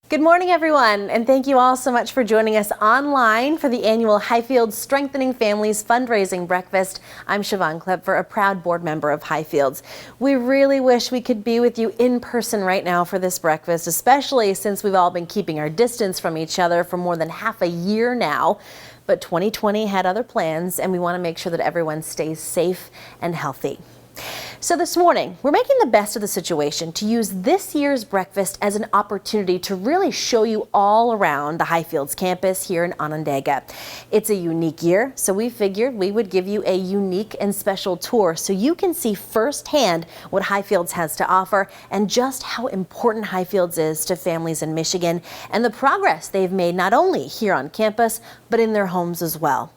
Good morning, everyone, and thank you all so much for joining us online for the annual Highfields Strengthening Families Fundraising Breakfast. I'm Siobhan Klepfer, a proud board member of Highfields. We really wish we could be with you in person right now for this breakfast, especially since we've all been keeping our distance from each other for more than half a year now. But 2020 had other plans, and we want to make sure that everyone stays safe and healthy. So this morning, we're making the best of the situation to use this year's breakfast as an opportunity to really show you all around the Highfields campus here in Onondaga. It's a unique year, so we figured we would give you a unique and special tour so you can see firsthand what Highfields has to offer and just how important Highfields is to families in Michigan and the progress they've made not only here on campus, but in their homes as well.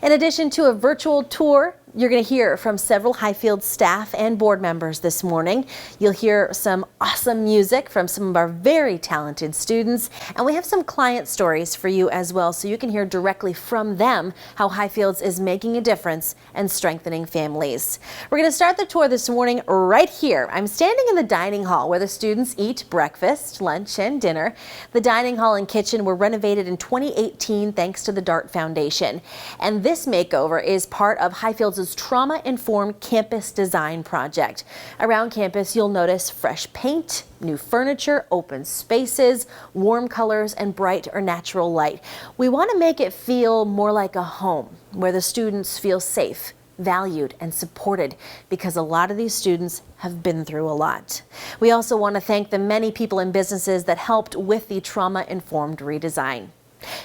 In addition to a virtual tour, you're going to hear from several Highfields staff and board members this morning. You'll hear some awesome music from some of our very talented students, and we have some client stories for you as well, so you can hear directly from them how Highfields is making a difference and strengthening families. We're going to start the tour this morning right here. I'm standing in the dining hall where the students eat breakfast, lunch, and dinner. The dining hall and kitchen were renovated in 2018 thanks to the DART Foundation. And this makeover is part of Highfields' trauma-informed campus design project. Around campus, you'll notice fresh paint, new furniture, open spaces, warm colors, and bright or natural light. We want to make it feel more like a home where the students feel safe, valued, and supported because a lot of these students have been through a lot. We also want to thank the many people and businesses that helped with the trauma-informed redesign.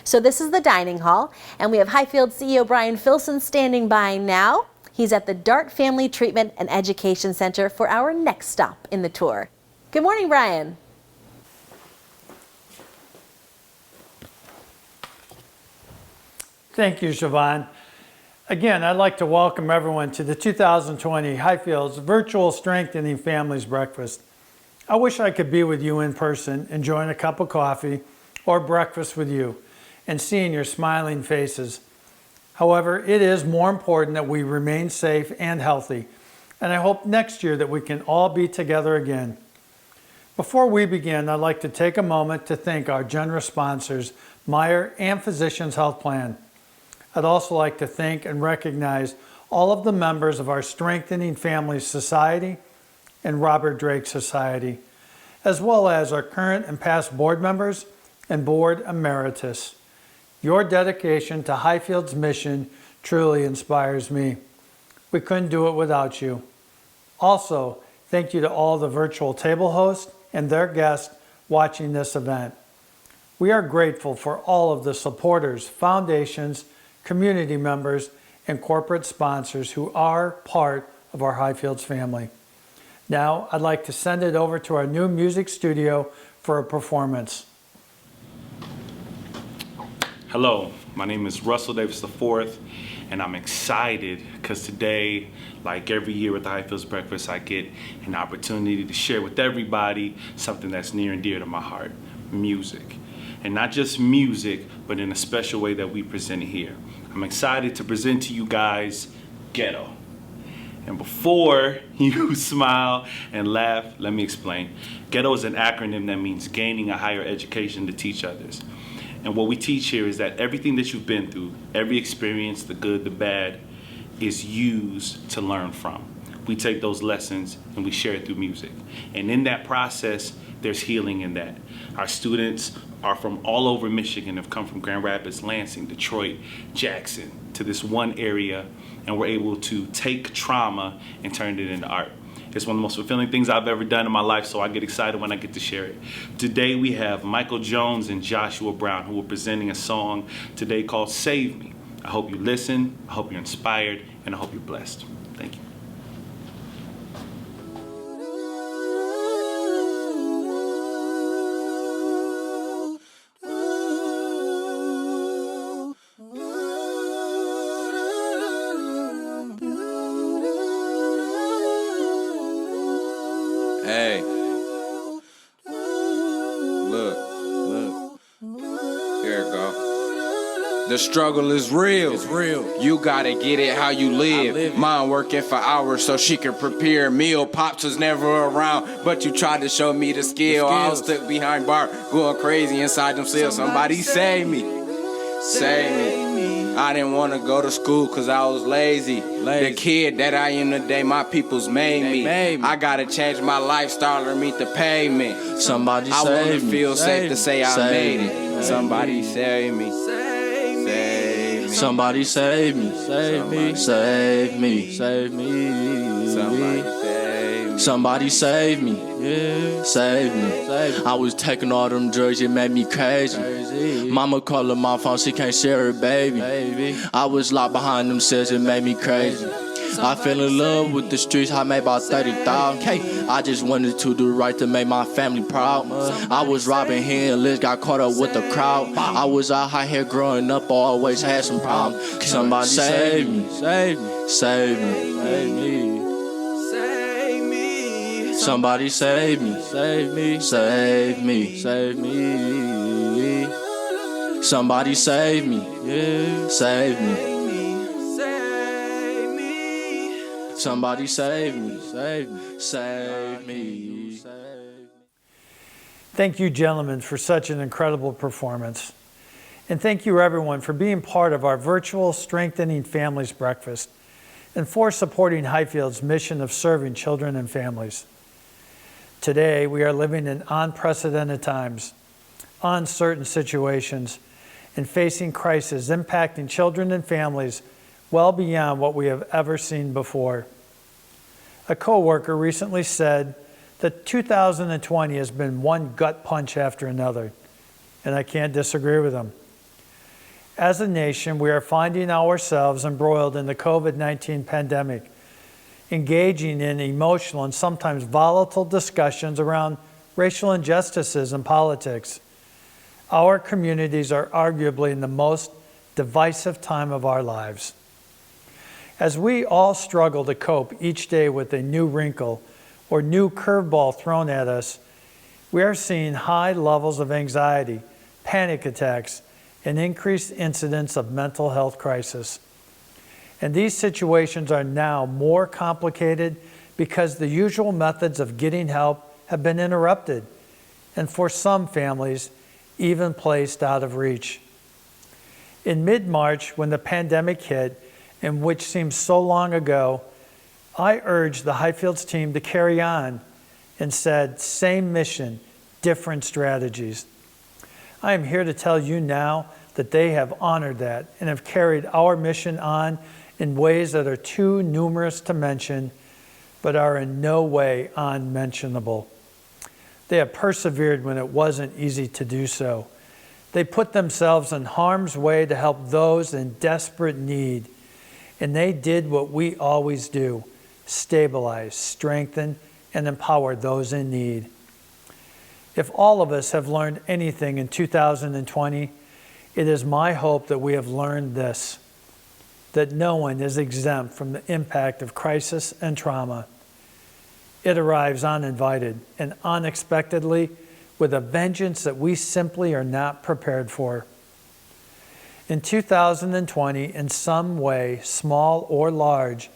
So this is the dining hall, and we have Highfields CEO Brian Filson standing by now. He's at the DART Family Treatment and Education Center for our next stop in the tour. Good morning, Brian. Thank you, Siobhan. Again, I'd like to welcome everyone to the 2020 Highfields Virtual Strengthening Families Breakfast. I wish I could be with you in person, enjoying a cup of coffee or breakfast with you and seeing your smiling faces. However, it is more important that we remain safe and healthy, and I hope next year that we can all be together again. Before we begin, I'd like to take a moment to thank our generous sponsors, Meyer and Physicians Health Plan. I'd also like to thank and recognize all of the members of our Strengthening Families Society and Robert Drake Society, as well as our current and past board members and board emeritus. Your dedication to Highfields' mission truly inspires me. We couldn't do it without you. Also, thank you to all the virtual table hosts and their guests watching this event. We are grateful for all of the supporters, foundations, community members, and corporate sponsors who are part of our Highfields family. Now, I'd like to send it over to our new music studio for a performance. Hello, my name is Russell Davis IV, and I'm excited because today, like every year with the Highfields Breakfast, I get an opportunity to share with everybody something that's near and dear to my heart, music. And not just music, but in a special way that we present it here. I'm excited to present to you guys Ghetto. And before you smile and laugh, let me explain. Ghetto is an acronym that means gaining a higher education to teach others. And what we teach here is that everything that you've been through, every experience, the good, the bad, is used to learn from. We take those lessons and we share it through music. And in that process, there's healing in that. Our students are from all over Michigan, have come from Grand Rapids, Lansing, Detroit, Jackson, to this one area, and we're able to take trauma and turn it into art. It's one of the most fulfilling things I've ever done in my life, so I get excited when I get to share it. Today we have Michael Jones and Joshua Brown, who are presenting a song today called Save Me. I hope you listen, I hope you're inspired, and I hope you're blessed. Thank you. Hey, look, here it go. The struggle is real. It's real. You gotta get it how you live. Mom working for hours so she can prepare a meal. Pops was never around, but you tried to show me the skill. I was stuck behind bar, going crazy inside them cells. Somebody save me. Save me. I didn't want to go to school cause I was lazy. The kid that I am today, my peoples made me. I gotta change my lifestyle or meet the payment. Somebody I save wanna me. feel safe to say I Save made me. it. Somebody save me. Save me. Somebody save me. Save me. Save me. Save me. Somebody save me. Somebody save me. Yeah. Save me. I was taking all them drugs, it made me crazy. Mama calling my phone, she can't share her baby. I was locked behind them cells, it made me crazy. I fell in love with the streets, I made about 30,000. I just wanted to do right to make my family proud. I was robbing here and Liz got caught up with the crowd. I was out here growing up, always had some problems. Somebody save me, save me, save me, save me. Somebody save me, save me, save me, save me. Somebody save me, yeah, save me. Somebody save me, save me, save me. Thank you, gentlemen, for such an incredible performance. And thank you, everyone, for being part of our virtual Strengthening Families Breakfast and for supporting Highfields' mission of serving children and families. Today, we are living in unprecedented times, uncertain situations, and facing crises impacting children and families well beyond what we have ever seen before. A coworker recently said that 2020 has been one gut punch after another, and I can't disagree with him. As a nation, we are finding ourselves embroiled in the COVID-19 pandemic, engaging in emotional and sometimes volatile discussions around racial injustices and politics. Our communities are arguably in the most divisive time of our lives. As we all struggle to cope each day with a new wrinkle or new curveball thrown at us, we are seeing high levels of anxiety, panic attacks, and increased incidents of mental health crisis. And these situations are now more complicated because the usual methods of getting help have been interrupted, and for some families, even placed out of reach. In mid-March, when the pandemic hit, and which seems so long ago, I urged the Highfields team to carry on and said, same mission, different strategies. I am here to tell you now that they have honored that and have carried our mission on in ways that are too numerous to mention, but are in no way unmentionable. They have persevered when it wasn't easy to do so. They put themselves in harm's way to help those in desperate need. And they did what we always do, stabilize, strengthen, and empower those in need. If all of us have learned anything in 2020, it is my hope that we have learned this, that no one is exempt from the impact of crisis and trauma. It arrives uninvited and unexpectedly with a vengeance that we simply are not prepared for. In 2020, in some way, small or large,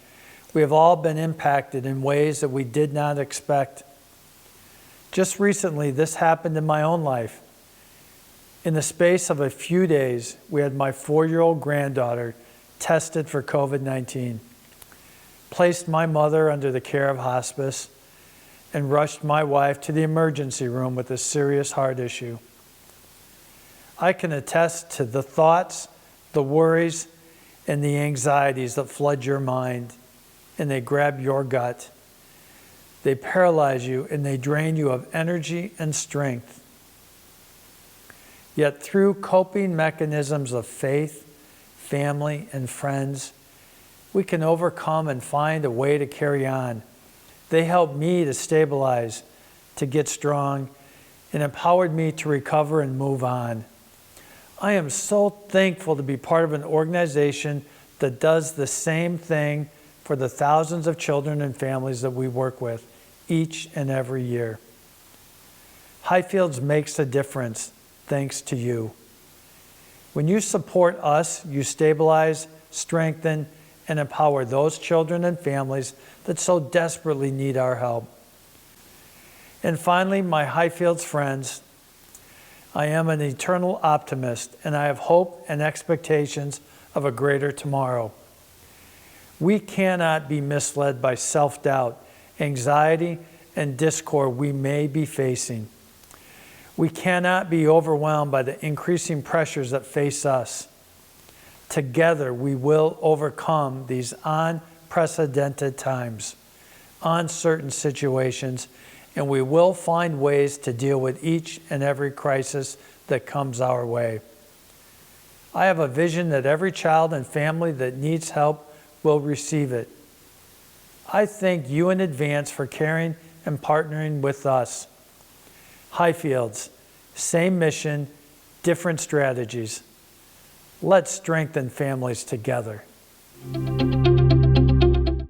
we have all been impacted in ways that we did not expect. Just recently, this happened in my own life. In the space of a few days, we had my 4-year-old granddaughter tested for COVID-19, placed my mother under the care of hospice, and rushed my wife to the emergency room with a serious heart issue. I can attest to the thoughts, the worries, and the anxieties that flood your mind, and they grab your gut. They paralyze you, and they drain you of energy and strength. Yet through coping mechanisms of faith, family, and friends, we can overcome and find a way to carry on. They helped me to stabilize, to get strong, and empowered me to recover and move on. I am so thankful to be part of an organization that does the same thing for the thousands of children and families that we work with each and every year. Highfields makes a difference thanks to you. When you support us, you stabilize, strengthen, and empower those children and families that so desperately need our help. And finally, my Highfields friends, I am an eternal optimist, and I have hope and expectations of a greater tomorrow. We cannot be misled by self-doubt, anxiety, and discord we may be facing. We cannot be overwhelmed by the increasing pressures that face us. Together, we will overcome these unprecedented times, uncertain situations, and we will find ways to deal with each and every crisis that comes our way. I have a vision that every child and family that needs help will receive it. I thank you in advance for caring and partnering with us. Highfields, same mission, different strategies. Let's strengthen families together.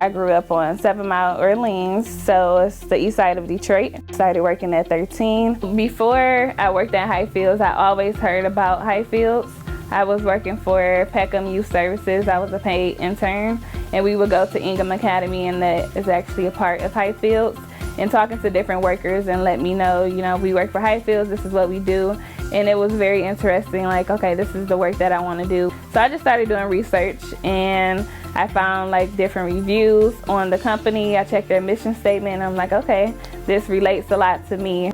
I grew up on 7 Mile, Orleans, so it's the east side of Detroit. Started working at 13. Before I worked at Highfields, I always heard about Highfields. I was working for Peckham Youth Services. I was a paid intern, and we would go to Ingham Academy, and that is actually a part of Highfields. And talking to different workers and let me know, we work for Highfields, this is what we do. And it was very interesting, like, okay, this is the work that I want to do. So I just started doing research, and I found like different reviews on the company. I checked their mission statement, and I'm like, okay, this relates a lot to me.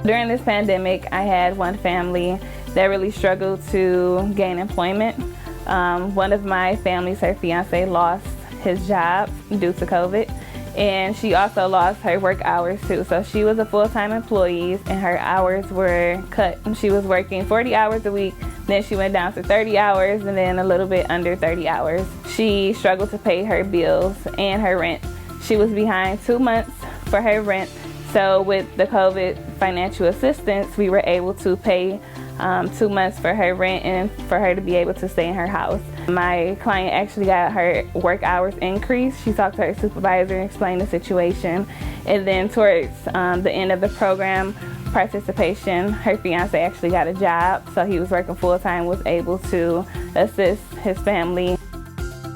During this pandemic, I had one family that really struggled to gain employment. One of my families, her fiance lost his job due to COVID. And she also lost her work hours too. So she was a full-time employee and her hours were cut. She was working 40 hours a week, then she went down to 30 hours and then a little bit under 30 hours. She struggled to pay her bills and her rent. She was behind 2 months for her rent. So with the COVID financial assistance, we were able to pay 2 months for her rent and for her to be able to stay in her house. My client actually got her work hours increased. She talked to her supervisor and explained the situation. And then towards the end of the program participation, her fiance actually got a job. So he was working full-time, was able to assist his family.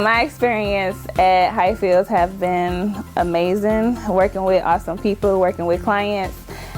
My experience at Highfields have been amazing, working with awesome people, working with clients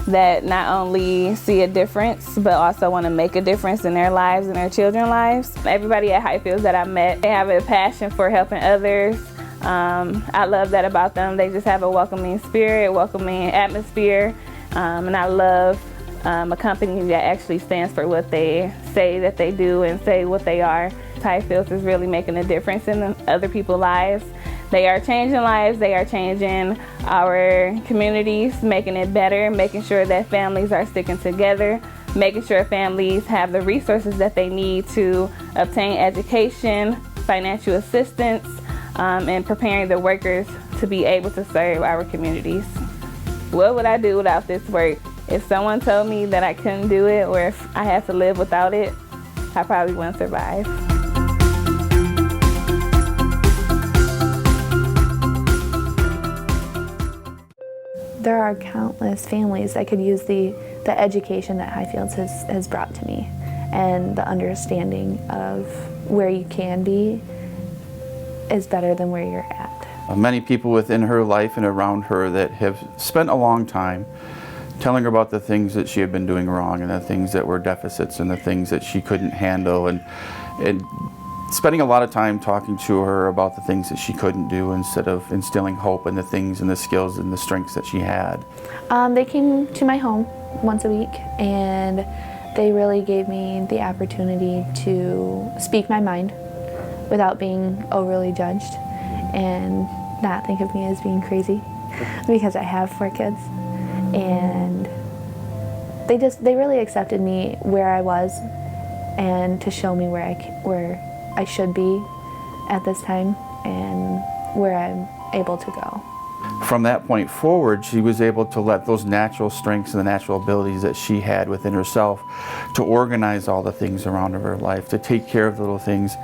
that not only see a difference, but also want to make a difference in their lives and their children's lives. Everybody at Highfields that I met, they have a passion for helping others. I love that about them. They just have a welcoming spirit, welcoming atmosphere, and I love a company that actually stands for what they say that they do and say what they are. Highfields is really making a difference in other people's lives. They are changing lives, they are changing our communities, making it better, making sure that families are sticking together, making sure families have the resources that they need to obtain education, financial assistance, and preparing the workers to be able to serve our communities. What would I do without this work? If someone told me that I couldn't do it or if I had to live without it, I probably wouldn't survive. There are countless families that could use the education that Highfields has brought to me, and the understanding of where you can be is better than where you're at. Many people within her life and around her that have spent a long time telling her about the things that she had been doing wrong and the things that were deficits and the things that she couldn't handle, and spending a lot of time talking to her about the things that she couldn't do instead of instilling hope in the things and the skills and the strengths that she had. They came to my home once a week, and they really gave me the opportunity to speak my mind without being overly judged and not think of me as being crazy, because I have 4 kids. And they really accepted me where I was and to show me where I should be at this time and where I'm able to go. From that point forward, she was able to let those natural strengths and the natural abilities that she had within herself to organize all the things around her life, to take care of the little things,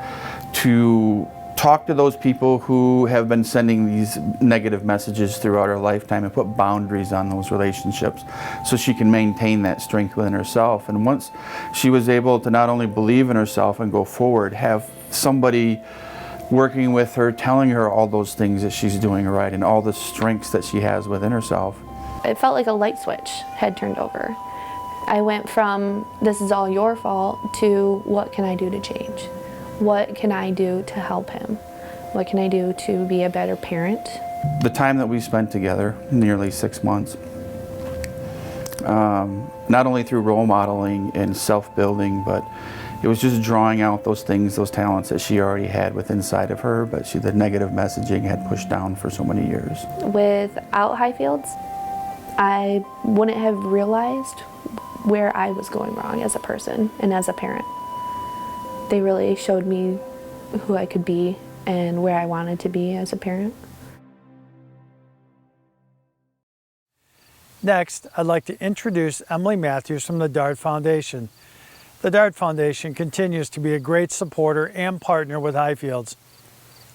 to talk to those people who have been sending these negative messages throughout her lifetime and put boundaries on those relationships so she can maintain that strength within herself. And once she was able to not only believe in herself and go forward, have somebody working with her, telling her all those things that she's doing right and all the strengths that she has within herself. It felt like a light switch had turned over. I went from this is all your fault to what can I do to change? What can I do to help him? What can I do to be a better parent? The time that we spent together, nearly 6 months, not only through role modeling and self-building, but it was just drawing out those things, those talents that she already had within inside of her, but the negative messaging had pushed down for so many years. Without Highfields, I wouldn't have realized where I was going wrong as a person and as a parent. They really showed me who I could be and where I wanted to be as a parent. Next, I'd like to introduce Emily Matthews from the DART Foundation. The DART Foundation continues to be a great supporter and partner with Highfields.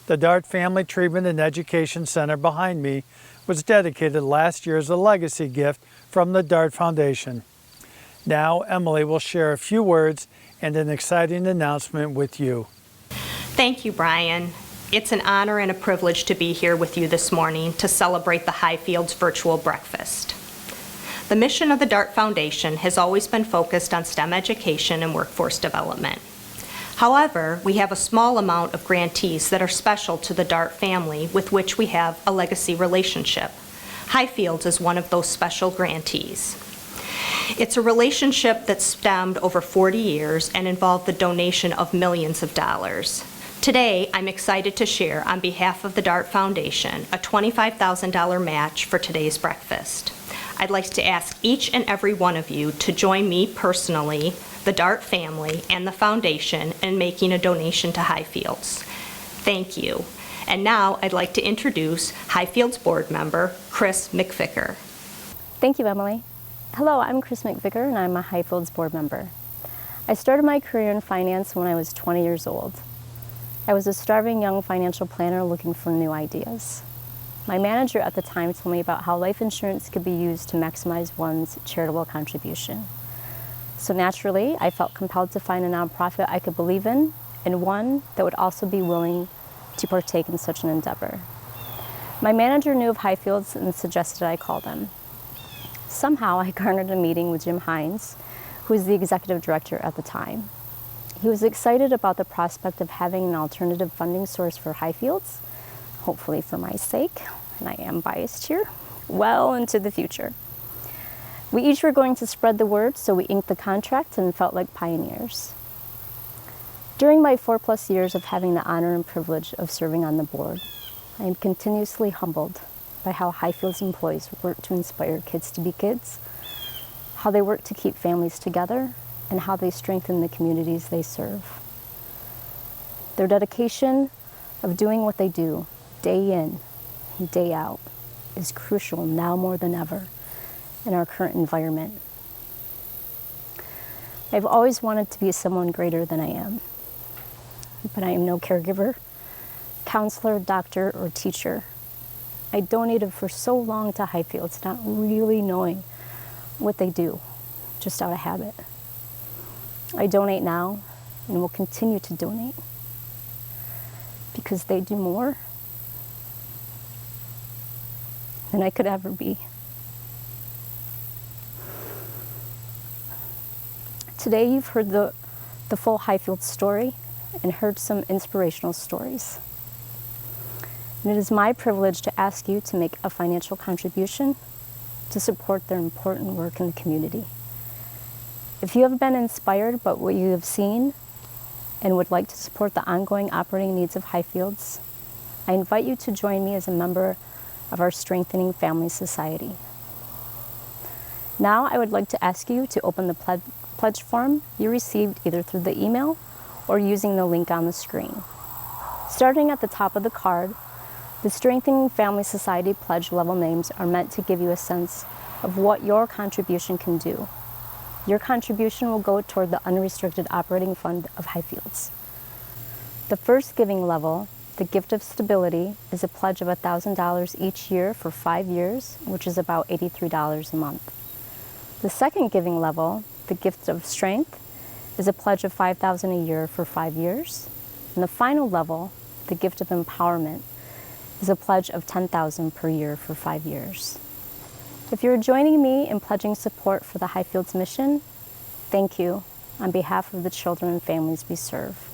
The DART Family Treatment and Education Center behind me was dedicated last year as a legacy gift from the DART Foundation. Now, Emily will share a few words and an exciting announcement with you. Thank you, Brian. It's an honor and a privilege to be here with you this morning to celebrate the Highfields virtual breakfast. The mission of the DART Foundation has always been focused on STEM education and workforce development. However, we have a small amount of grantees that are special to the DART family with which we have a legacy relationship. Highfields is one of those special grantees. It's a relationship that stemmed over 40 years and involved the donation of millions of dollars. Today, I'm excited to share on behalf of the DART Foundation a $25,000 match for today's breakfast. I'd like to ask each and every one of you to join me personally, the DART family, and the foundation in making a donation to Highfields. Thank you. And now I'd like to introduce Highfields board member, Chris McVicker. Thank you, Emily. Hello, I'm Chris McVicker, and I'm a Highfields board member. I started my career in finance when I was 20 years old. I was a starving young financial planner looking for new ideas. My manager at the time told me about how life insurance could be used to maximize one's charitable contribution. So naturally, I felt compelled to find a nonprofit I could believe in, and one that would also be willing to partake in such an endeavor. My manager knew of Highfields and suggested I call them. Somehow, I garnered a meeting with Jim Hines, who was the executive director at the time. He was excited about the prospect of having an alternative funding source for Highfields, hopefully for my sake, and I am biased here, well into the future. We each were going to spread the word, so we inked the contract and felt like pioneers. During my 4+ years of having the honor and privilege of serving on the board, I am continuously humbled by how Highfields employees work to inspire kids to be kids, how they work to keep families together, and how they strengthen the communities they serve. Their dedication of doing what they do, day in and day out, is crucial now more than ever in our current environment. I've always wanted to be someone greater than I am, but I am no caregiver, counselor, doctor, or teacher. I donated for so long to Highfields, not really knowing what they do, just out of habit. I donate now and will continue to donate because they do more than I could ever be. Today you've heard the full Highfields story and heard some inspirational stories. And it is my privilege to ask you to make a financial contribution to support their important work in the community. If you have been inspired by what you have seen and would like to support the ongoing operating needs of Highfields, I invite you to join me as a member of our Strengthening Family Society. Now I would like to ask you to open the pledge form you received either through the email or using the link on the screen. Starting at the top of the card, the Strengthening Family Society pledge level names are meant to give you a sense of what your contribution can do. Your contribution will go toward the unrestricted operating fund of Highfields. The first giving level the gift of stability is a pledge of $1,000 each year for 5 years, which is about $83 a month. The second giving level, the gift of strength, is a pledge of $5,000 a year for 5 years. And the final level, the gift of empowerment, is a pledge of $10,000 per year for 5 years. If you're joining me in pledging support for the Highfields mission, thank you on behalf of the children and families we serve.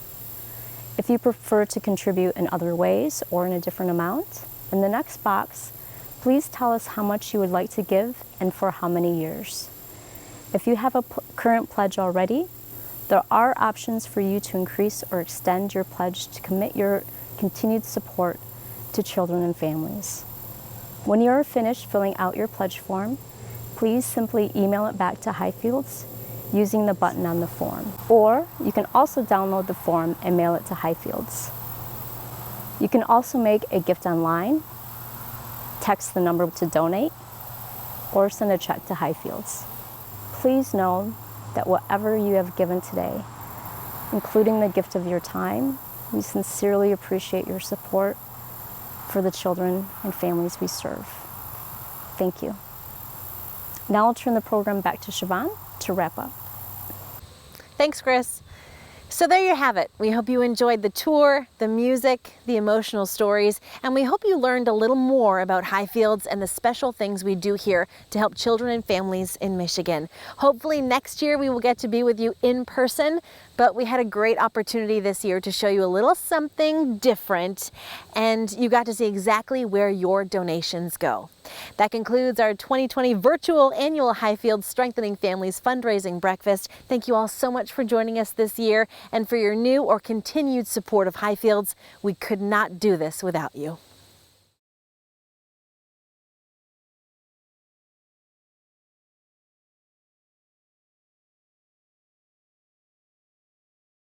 If you prefer to contribute in other ways or in a different amount, in the next box, please tell us how much you would like to give and for how many years. If you have a current pledge already, there are options for you to increase or extend your pledge to commit your continued support to children and families. When you are finished filling out your pledge form, please simply email it back to Highfields using the button on the form. Or you can also download the form and mail it to Highfields. You can also make a gift online, text the number to donate, or send a check to Highfields. Please know that whatever you have given today, including the gift of your time, we sincerely appreciate your support for the children and families we serve. Thank you. Now I'll turn the program back to Siobhan to wrap up. Thanks, Chris. So there you have it. We hope you enjoyed the tour, the music, the emotional stories, and we hope you learned a little more about Highfields and the special things we do here to help children and families in Michigan. Hopefully next year we will get to be with you in person, but we had a great opportunity this year to show you a little something different, and you got to see exactly where your donations go. That concludes our 2020 virtual annual Highfields Strengthening Families Fundraising Breakfast. Thank you all so much for joining us this year and for your new or continued support of Highfields. We could not do this without you.